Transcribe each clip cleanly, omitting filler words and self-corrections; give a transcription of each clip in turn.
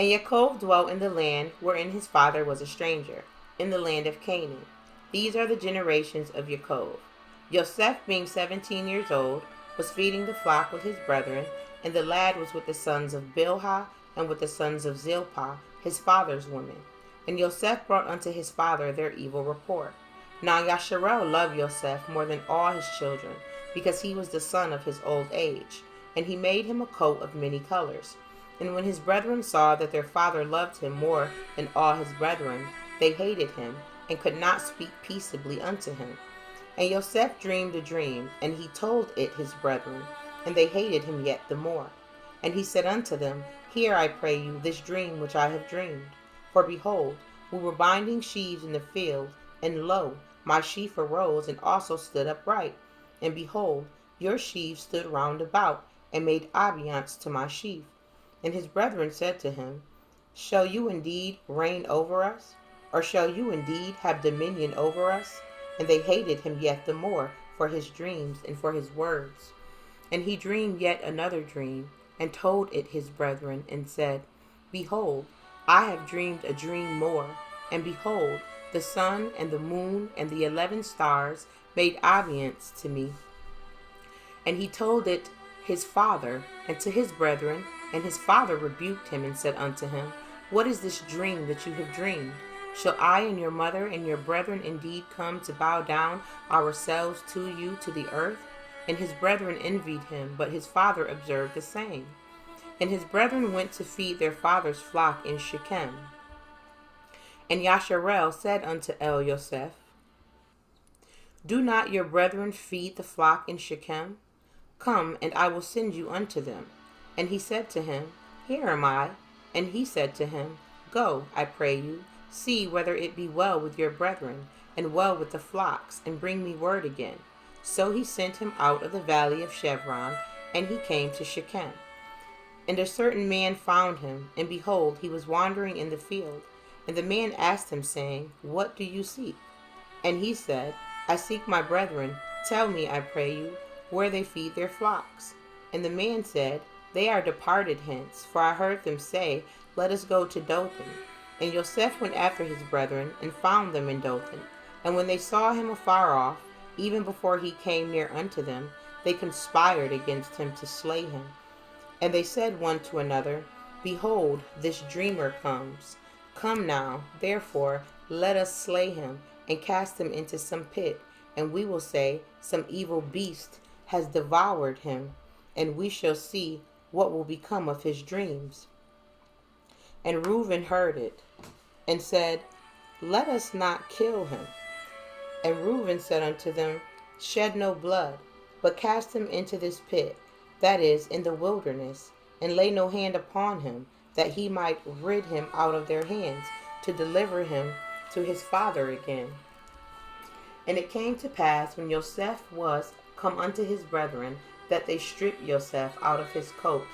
And Yaakov dwelt in the land wherein his father was a stranger, in the land of Canaan. These are the generations of Yaakov. Yosef, being 17 years old, was feeding the flock with his brethren, and the lad was with the sons of Bilhah and with the sons of Zilpah, his father's women. And Yosef brought unto his father their evil report. Now Yasharel loved Yosef more than all his children, because he was the son of his old age, and he made him a coat of many colors. And when his brethren saw that their father loved him more than all his brethren, they hated him, and could not speak peaceably unto him. And Yosef dreamed a dream, and he told it his brethren, and they hated him yet the more. And he said unto them, Hear, I pray you, this dream which I have dreamed. For behold, we were binding sheaves in the field, and lo, my sheaf arose and also stood upright. And behold, your sheaves stood round about, and made obeisance to my sheaf. And his brethren said to him, Shall you indeed reign over us? Or shall you indeed have dominion over us? And they hated him yet the more for his dreams and for his words. And he dreamed yet another dream, and told it his brethren, and said, Behold, I have dreamed a dream more. And behold, the sun and the moon and the 11 stars made obeisance to me. And he told it his father and to his brethren, and his father rebuked him and said unto him, What is this dream that you have dreamed? Shall I and your mother and your brethren indeed come to bow down ourselves to you to the earth? And his brethren envied him, but his father observed the same. And his brethren went to feed their father's flock in Shechem. And Yasharel said unto El Yosef, Do not your brethren feed the flock in Shechem? Come, and I will send you unto them. And he said to him, Here am I. And he said to him, Go, I pray you, see whether it be well with your brethren, and well with the flocks, and bring me word again. So he sent him out of the valley of Chevron, and he came to Shechem. And a certain man found him, and behold, he was wandering in the field. And the man asked him, saying, What do you seek? And he said, I seek my brethren. Tell me, I pray you, where they feed their flocks. And the man said, They are departed hence, for I heard them say, Let us go to Dothan. And Yosef went after his brethren, and found them in Dothan. And when they saw him afar off, even before he came near unto them, they conspired against him to slay him. And they said one to another, Behold, this dreamer comes. Come now, therefore, let us slay him, and cast him into some pit, and we will say, Some evil beast has devoured him, and we shall see what will become of his dreams. And Reuben heard it, and said, Let us not kill him. And Reuben said unto them, Shed no blood, but cast him into this pit, that is, in the wilderness, and lay no hand upon him, that he might rid him out of their hands, to deliver him to his father again. And it came to pass, when Yosef was come unto his brethren, that they stripped Yosef out of his coat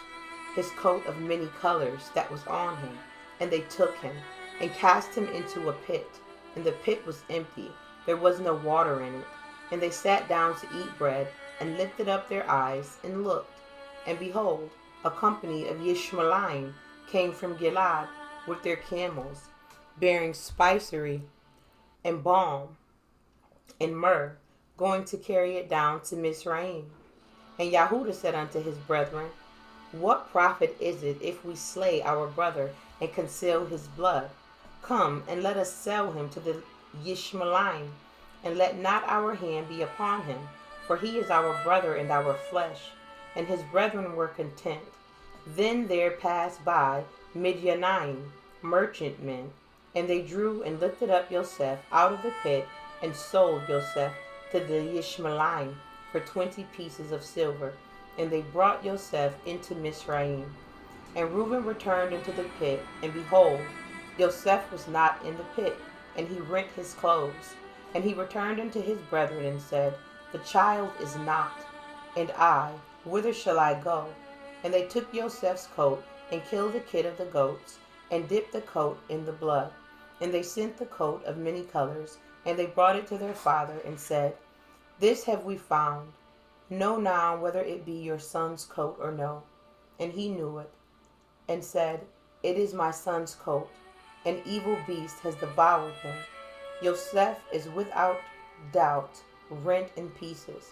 of many colors that was on him, and they took him, and cast him into a pit, and the pit was empty, there was no water in it. And they sat down to eat bread, and lifted up their eyes, and looked, and behold, a company of Yishmaelim came from Gilead with their camels, bearing spicery and balm and myrrh, going to carry it down to Mizraim. And Yahudah said unto his brethren, What profit is it if we slay our brother and conceal his blood? Come, and let us sell him to the Yishmaelim, and let not our hand be upon him, for he is our brother and our flesh. And his brethren were content. Then there passed by Midianite merchantmen, and they drew and lifted up Yosef out of the pit, and sold Yosef to the Yishmaelim for 20 pieces of silver. And they brought Yosef into Mizraim. And Reuben returned into the pit, and behold, Yosef was not in the pit, and he rent his clothes. And he returned unto his brethren, and said, The child is not, and I, whither shall I go? And they took Yosef's coat, and killed the kid of the goats, and dipped the coat in the blood. And they sent the coat of many colors, and they brought it to their father, and said, This have we found. Know now whether it be your son's coat or no. And he knew it, and said, It is my son's coat. An evil beast has devoured him. Yosef is without doubt rent in pieces.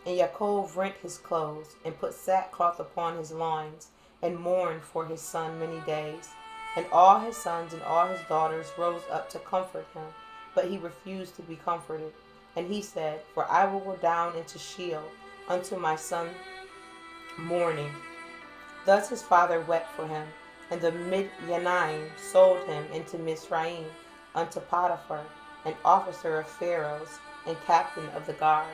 And Yaakov rent his clothes, and put sackcloth upon his loins, and mourned for his son many days. And all his sons and all his daughters rose up to comfort him, but he refused to be comforted. And he said, For I will go down into Sheol unto my son mourning. Thus his father wept for him, and the Midianites sold him into Mizraim unto Potiphar, an officer of Pharaoh's, and captain of the guard.